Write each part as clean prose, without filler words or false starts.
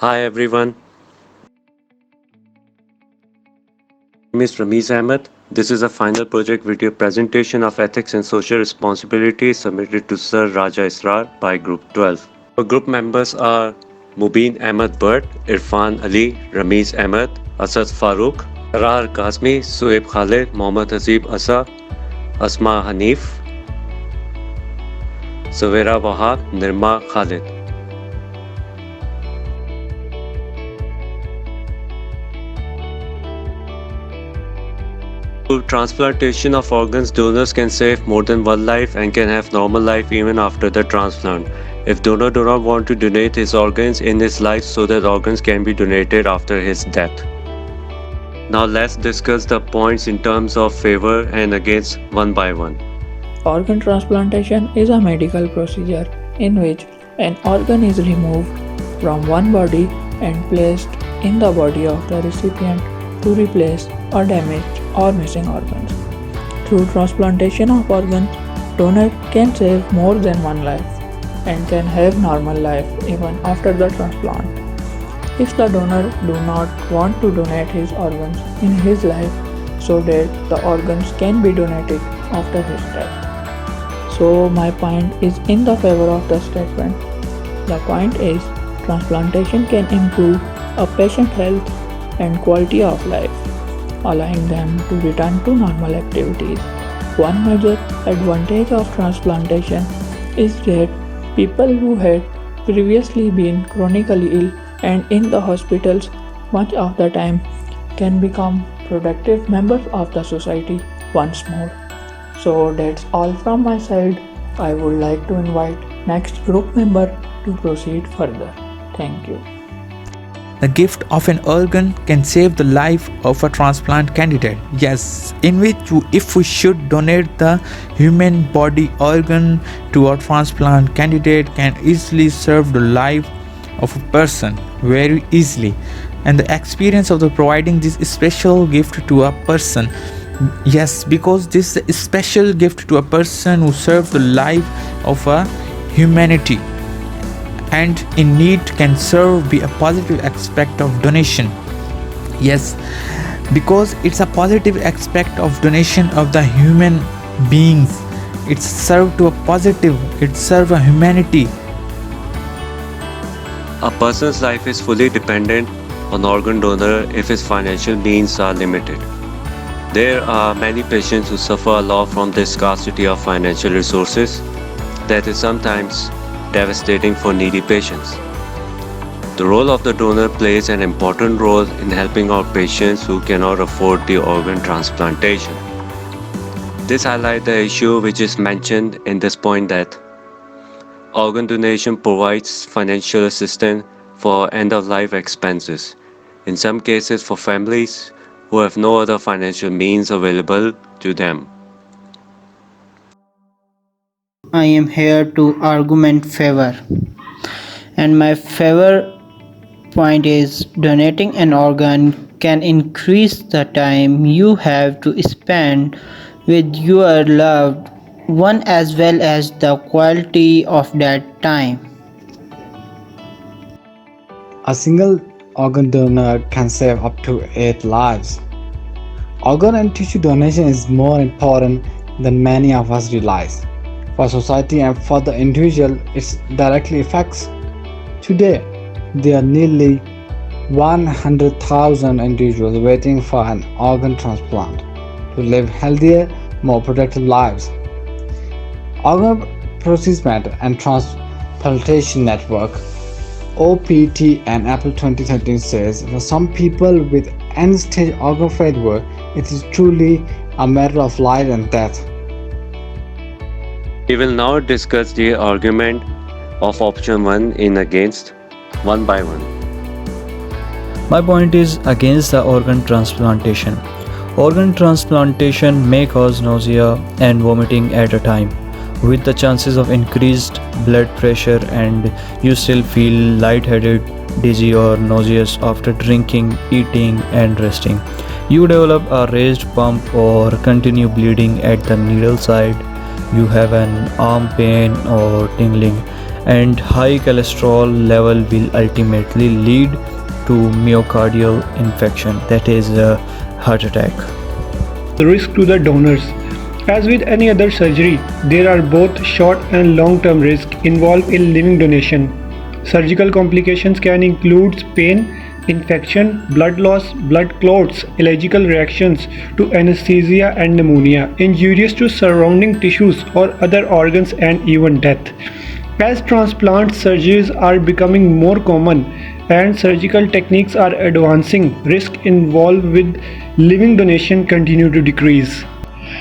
Hi everyone, my name is Ramiz Ahmed. This is a final project video presentation of ethics and social responsibility submitted to Sir Raja Israr by Group 12. Our group members are Mubin Ahmed Bhatt, Irfan Ali, Ramiz Ahmed, Asad Farooq, Rar Kazmi, Sueb Khalid, Mohammad Hazib Asa, Asma Hanif, Savera Wahab, Nirma Khalid. Through transplantation of organs, donors can save more than one life and can have normal life even after the transplant. If donor do not want to donate his organs in his life, so that organs can be donated after his death. Now let's discuss the points in terms of favor and against one by one. Organ transplantation is a medical procedure in which an organ is removed from one body and placed in the body of the recipient to replace a damaged or missing organs. Through transplantation of organs, donor can save more than one life and can have normal life even after the transplant. If the donor do not want to donate his organs in his life, so that the organs can be donated after his death. So my point is in the favor of the statement. The point is transplantation can improve a patient's health and quality of life, allowing them to return to normal activities. One major advantage of transplantation is that people who had previously been chronically ill and in the hospitals much of the time can become productive members of the society once more. So that's all from my side. I would like to invite next group member to proceed further. Thank you. The gift of an organ can save the life of a transplant candidate. Yes, in which if we should donate the human body organ to a transplant candidate can easily serve the life of a person very easily. And the experience of the providing this special gift to a person. Yes, because this is a special gift to a person who serves the life of a humanity and in need can serve be a positive aspect of donation. Yes, because it's a positive aspect of donation of the human beings. It's served to a positive, it serves a humanity. A person's life is fully dependent on organ donor if his financial means are limited. There are many patients who suffer a lot from the scarcity of financial resources that is sometimes devastating for needy patients. The role of the donor plays an important role in helping our patients who cannot afford the organ transplantation. This highlights the issue which is mentioned in this point that organ donation provides financial assistance for end-of-life expenses, in some cases for families who have no other financial means available to them. I am here to argument favor, and my favor point is donating an organ can increase the time you have to spend with your loved one as well as the quality of that time. A single organ donor can save up to 8 lives. Organ and tissue donation is more important than many of us realize. For society and for the individual, it directly affects. Today, there are nearly 100,000 individuals waiting for an organ transplant to live healthier, more productive lives. Organ Procurement and Transplantation Network (OPT) and April 2013 says, for some people with end-stage organ failure, it is truly a matter of life and death. We will now discuss the argument of option 1 in against one by one. My point is against the organ transplantation. Organ transplantation may cause nausea and vomiting at a time, with the chances of increased blood pressure, and you still feel lightheaded, dizzy or nauseous after drinking, eating and resting. You develop a raised pump or continue bleeding at the needle side. You have an arm pain or tingling and high cholesterol level will ultimately lead to myocardial infection, that is a heart attack. The risk to the donors. As with any other surgery, there are both short and long-term risks involved in living donation. Surgical complications can include pain, infection, blood loss, blood clots, allergical reactions to anesthesia and pneumonia, injuries to surrounding tissues or other organs, and even death. As transplant surgeries are becoming more common and surgical techniques are advancing, risk involved with living donation continue to decrease.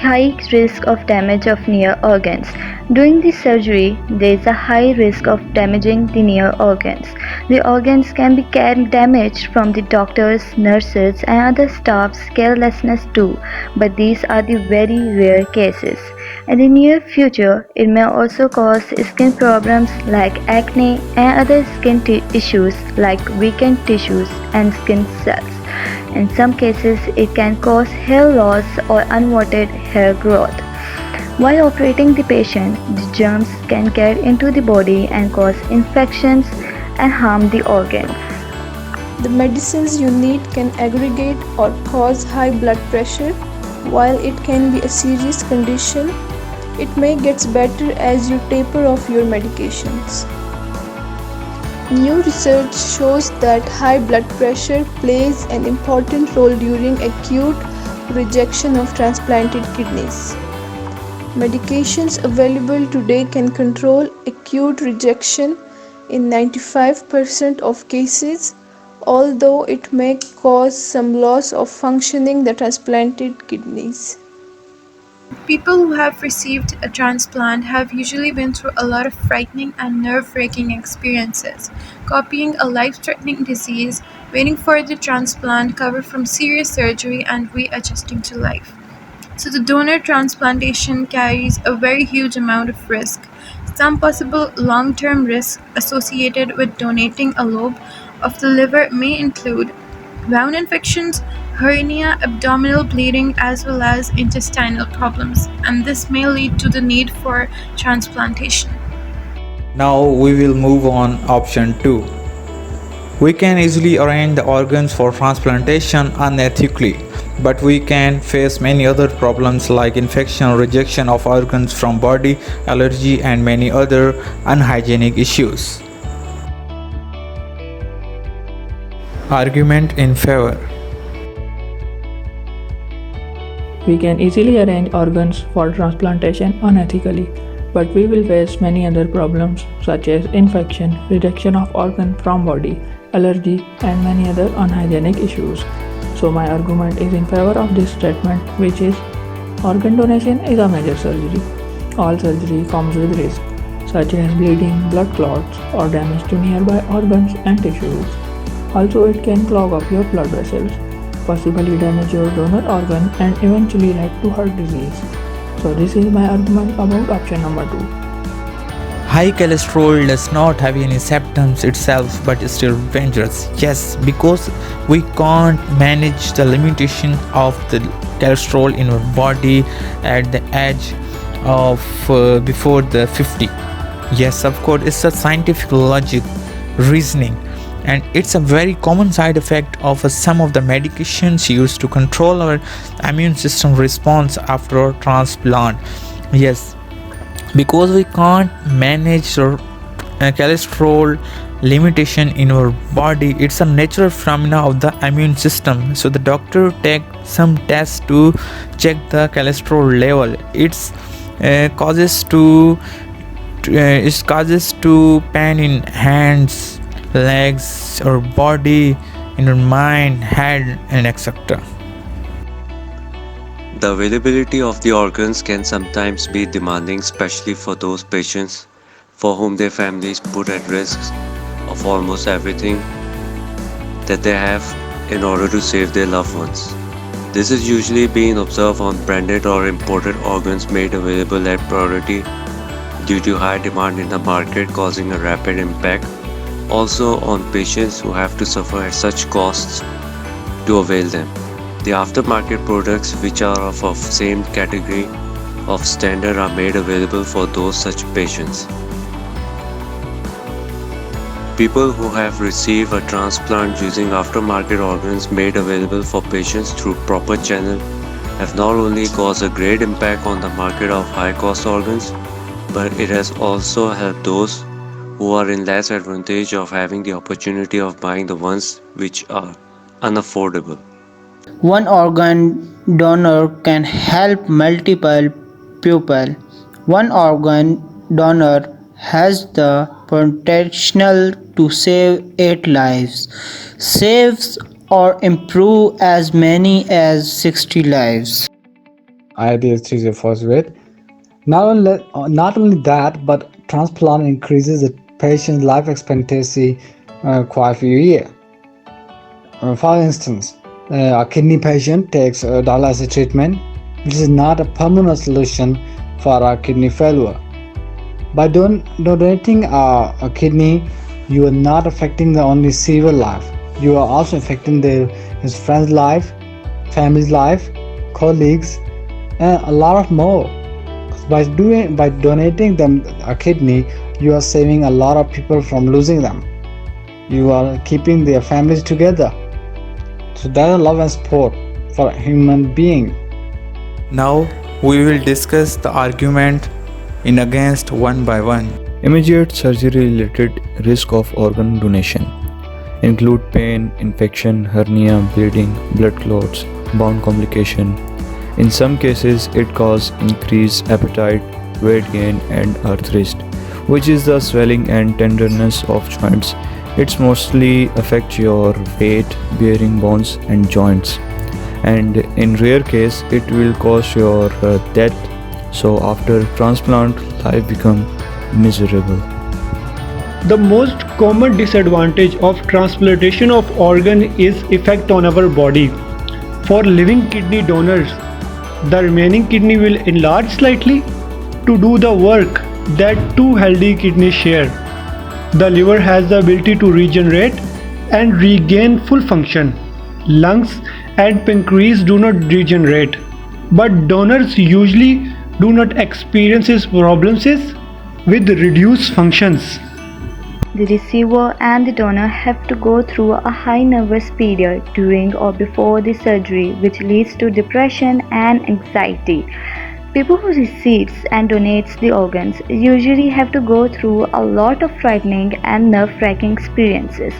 High risk of damage of near organs. During the surgery, there is a high risk of damaging the near organs. The organs can be damaged from the doctors, nurses, and other staff's carelessness too, but these are the very rare cases. In the near future, it may also cause skin problems like acne and other skin issues like weakened tissues and skin cells. In some cases, it can cause hair loss or unwanted hair growth. While operating the patient, the germs can get into the body and cause infections and harm the organs. The medicines you need can aggregate or cause high blood pressure. While it can be a serious condition, it may get better as you taper off your medications. New research shows that high blood pressure plays an important role during acute rejection of transplanted kidneys. Medications available today can control acute rejection in 95% of cases, although it may cause some loss of functioning the transplanted kidneys. People who have received a transplant have usually been through a lot of frightening and nerve-wracking experiences, copying a life-threatening disease, waiting for the transplant, recover from serious surgery, and readjusting to life. So the donor transplantation carries a very huge amount of risk. Some possible long-term risks associated with donating a lobe of the liver may include wound infections, hernia, abdominal bleeding, as well as intestinal problems, and this may lead to the need for transplantation. Now we will move on option 2. We can easily arrange the organs for transplantation unethically, but we can face many other problems like infection, rejection of organs from body, allergy, and many other unhygienic issues. Argument in favor. We can easily arrange organs for transplantation unethically, but we will face many other problems such as infection, rejection of organ from body, allergy, and many other unhygienic issues. So my argument is in favor of this statement, which is organ donation is a major surgery. All surgery comes with risk, such as bleeding, blood clots, or damage to nearby organs and tissues. Also, it can clog up your blood vessels, possibly damage your donor organ, and eventually lead to heart disease. So this is my argument about option number 2. High cholesterol does not have any symptoms itself but is still dangerous. Yes, because we can't manage the limitation of the cholesterol in our body at the age of before the 50. Yes, of course, it's a scientific logic reasoning, and it's a very common side effect of some of the medications used to control our immune system response after a transplant. Yes, because we can't manage our cholesterol limitation in our body, it's a natural phenomena of the immune system. So the doctor take some tests to check the cholesterol level. It causes to pain in hands, legs, or body, in your mind, head, and etc. The availability of the organs can sometimes be demanding, especially for those patients for whom their families put at risk of almost everything that they have in order to save their loved ones. This is usually being observed on branded or imported organs made available at priority due to high demand in the market, causing a rapid impact. Also on patients who have to suffer at such costs to avail them. The aftermarket products, which are of same category of standard, are made available for those such patients. People who have received a transplant using aftermarket organs made available for patients through proper channel have not only caused a great impact on the market of high-cost organs, but it has also helped those who are in less advantage of having the opportunity of buying the ones which are unaffordable. One organ donor can help multiple people. One organ donor has the potential to save 8 lives, saves or improve as many as 60 lives. Ideal tissue phosphate. Not only that, but transplant increases the patient's life expectancy quite a few years. For instance, a kidney patient takes dialysis treatment, which is not a permanent solution for a kidney failure. By donating a kidney, you are not affecting the only severe life. You are also affecting his friend's life, family's life, colleagues, and a lot of more. By donating them a kidney, you are saving a lot of people from losing them. You are keeping their families together. So that's a love and support for a human being. Now we will discuss the argument in against one by one. Immediate surgery-related risk of organ donation include pain, infection, hernia, bleeding, blood clots, bone complication. In some cases, it causes increased appetite, weight gain, and arthritis, which is the swelling and tenderness of joints. It mostly affects your weight-bearing bones and joints, and in rare case, it will cause your death. So after transplant, life becomes miserable. The most common disadvantage of transplantation of organ is effect on our body. For living kidney donors, the remaining kidney will enlarge slightly to do the work that two healthy kidneys share. The liver has the ability to regenerate and regain full function. Lungs and pancreas do not regenerate, but donors usually do not experience problems with reduced functions. The receiver and the donor have to go through a high nervous period during or before the surgery, which leads to depression and anxiety. People who receives and donates the organs usually have to go through a lot of frightening and nerve-wracking experiences.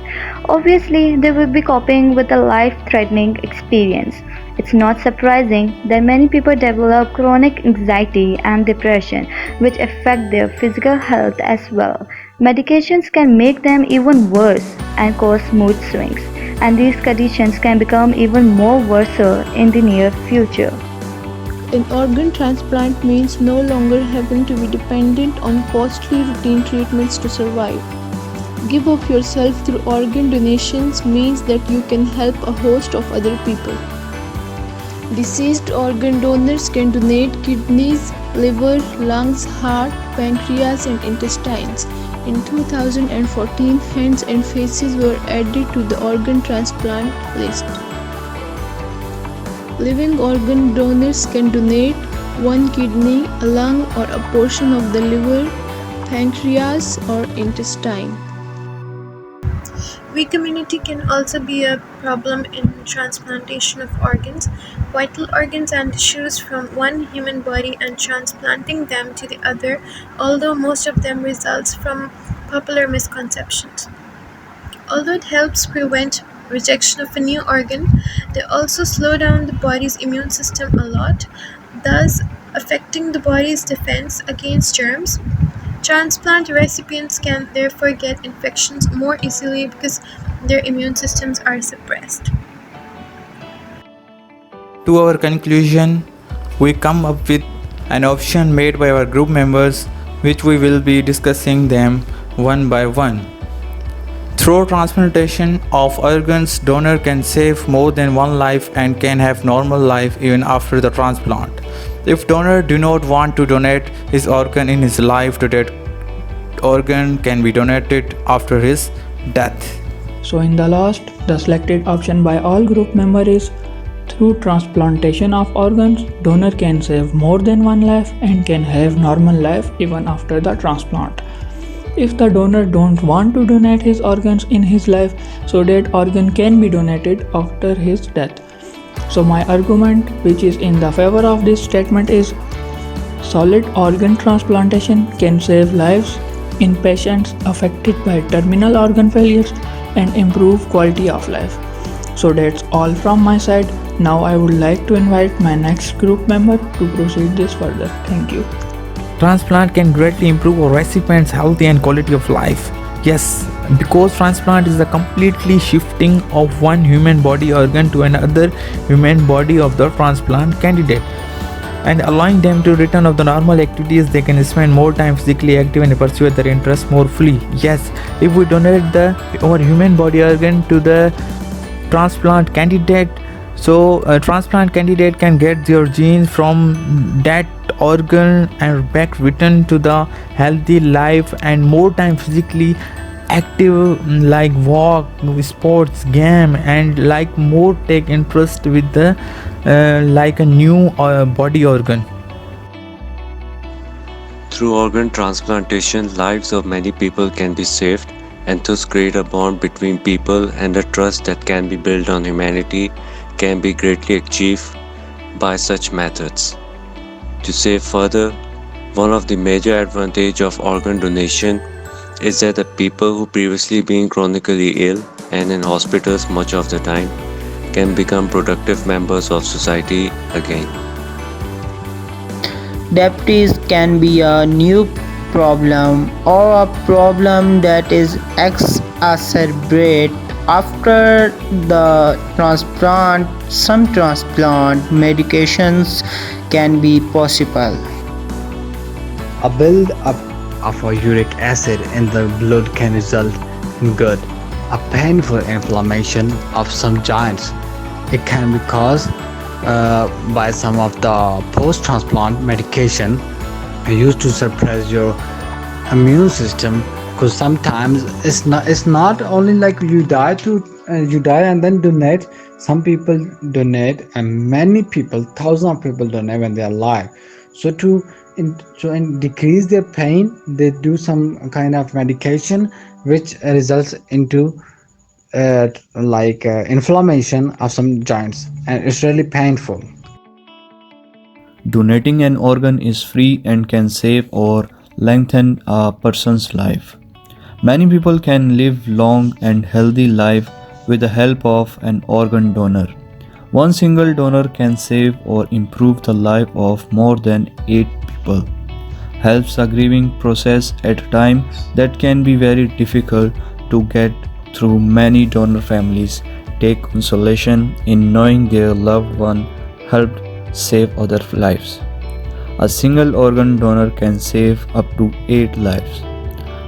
Obviously, they will be coping with a life-threatening experience. It's not surprising that many people develop chronic anxiety and depression, which affect their physical health as well. Medications can make them even worse and cause mood swings, and these conditions can become even more worse in the near future. An organ transplant means no longer having to be dependent on costly routine treatments to survive. Give of yourself through organ donations means that you can help a host of other people. Deceased organ donors can donate kidneys, liver, lungs, heart, pancreas, and intestines. In 2014, hands and faces were added to the organ transplant list. Living organ donors can donate one kidney, a lung, or a portion of the liver, pancreas, or intestine. Weak immunity can also be a problem in transplantation of organs, vital organs and tissues from one human body and transplanting them to the other, although most of them results from popular misconceptions. Although it helps prevent rejection of a new organ, they also slow down the body's immune system a lot, thus affecting the body's defense against germs. Transplant recipients can therefore get infections more easily because their immune systems are suppressed. To our conclusion, we come up with an option made by our group members, which we will be discussing them one by one. Through transplantation of organs, donor can save more than one life and can have normal life even after the transplant. If donor do not want to donate his organ in his life, that organ can be donated after his death. So in the last, the selected option by all group members is through transplantation of organs, donor can save more than one life and can have normal life even after the transplant. if the donor don't want to donate his organs in his life, so that organ can be donated after his death. So my argument which is in the favor of this statement is solid organ transplantation can save lives in patients affected by terminal organ failures and improve quality of life. So that's all from my side. Now I would like to invite my next group member to proceed this further. Thank you. Transplant can greatly improve a recipient's health and quality of life. Yes, because transplant is the completely shifting of one human body organ to another human body of the transplant candidate and allowing them to return of the normal activities. They can spend more time physically active and pursue their interests more fully. Yes, if we donate our human body organ to the transplant candidate, so a transplant candidate can get their genes from that organ and back return to the healthy life and more time physically active, like walk, sports, game, and like more take interest with the like a new body organ. Through organ transplantation, lives of many people can be saved and thus create a bond between people, and the trust that can be built on humanity can be greatly achieved by such methods. To say further, one of the major advantages of organ donation is that the people who previously been chronically ill and in hospitals much of the time can become productive members of society again. Diabetes can be a new problem or a problem that is exacerbated after the transplant. Some transplant medications can be possible. A build-up of a uric acid in the blood can result in GERD, a painful inflammation of some joints. It can be caused by some of the post-transplant medication used to suppress your immune system, because sometimes it's not only like you die and then donate. Some people donate, and many people, thousands of people donate when they are alive. So to decrease their pain, they do some kind of medication which results into inflammation of some joints, and it's really painful. Donating an organ is free and can save or lengthen a person's life. Many people can live long and healthy life with the help of an organ donor. One single donor can save or improve the life of more than 8 people. Helps the grieving process at a time that can be very difficult to get through. Many donor families take consolation in knowing their loved one helped save other lives. A single organ donor can save up to 8 lives.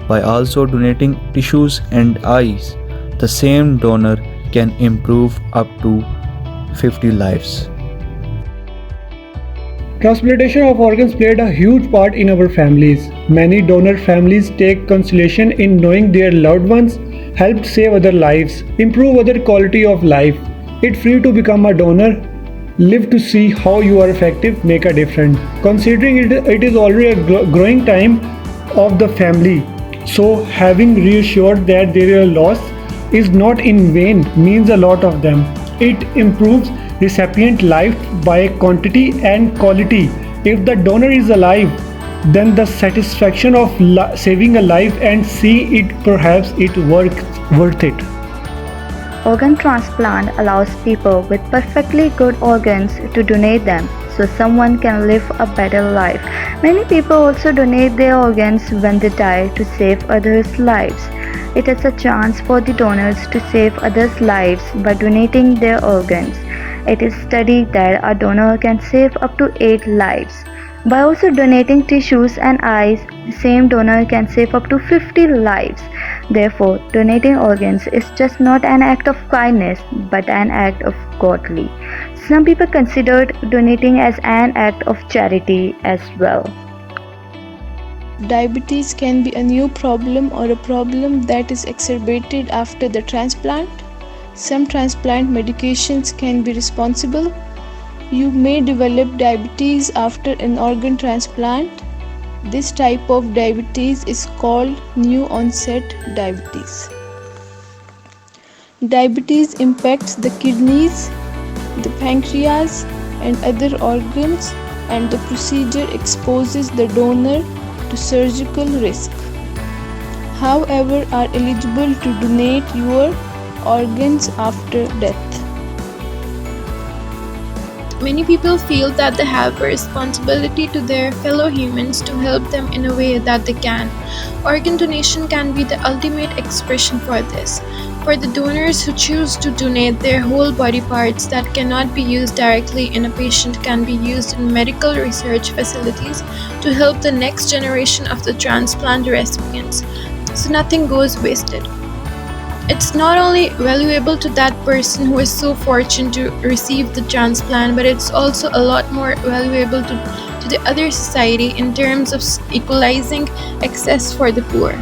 By also donating tissues and eyes, the same donor can improve up to 50 lives. Transplantation of organs played a huge part in our families. Many donor families take consolation in knowing their loved ones helped save other lives, improve other quality of life. It's free to become a donor. Live to see how you are effective, make a difference. Considering it is already a growing time of the family, so having reassured that their loss is not in vain means a lot of them. It improves recipient life by quantity and quality. If the donor is alive, then the satisfaction of saving a life and see it perhaps it worth it. Organ transplant allows people with perfectly good organs to donate them so someone can live a better life. Many people also donate their organs when they die to save others' lives. It is a chance for the donors to save others' lives by donating their organs. It is studied that a donor can save up to 8 lives. By also donating tissues and eyes, the same donor can save up to 50 lives. Therefore, donating organs is just not an act of kindness, but an act of godly. Some people considered donating as an act of charity as well. Diabetes can be a new problem or a problem that is exacerbated after the transplant. Some transplant medications can be responsible. You may develop diabetes after an organ transplant. This type of diabetes is called new onset diabetes. Diabetes impacts the kidneys, the pancreas, and other organs, and the procedure exposes the donor to surgical risk. However, are eligible to donate your organs after death. Many people feel that they have a responsibility to their fellow humans to help them in a way that they can. Organ donation can be the ultimate expression for this. For the donors who choose to donate, their whole body parts that cannot be used directly in a patient can be used in medical research facilities to help the next generation of the transplant recipients, so nothing goes wasted. It's not only valuable to that person who is so fortunate to receive the transplant, but it's also a lot more valuable to the other society in terms of equalizing access for the poor.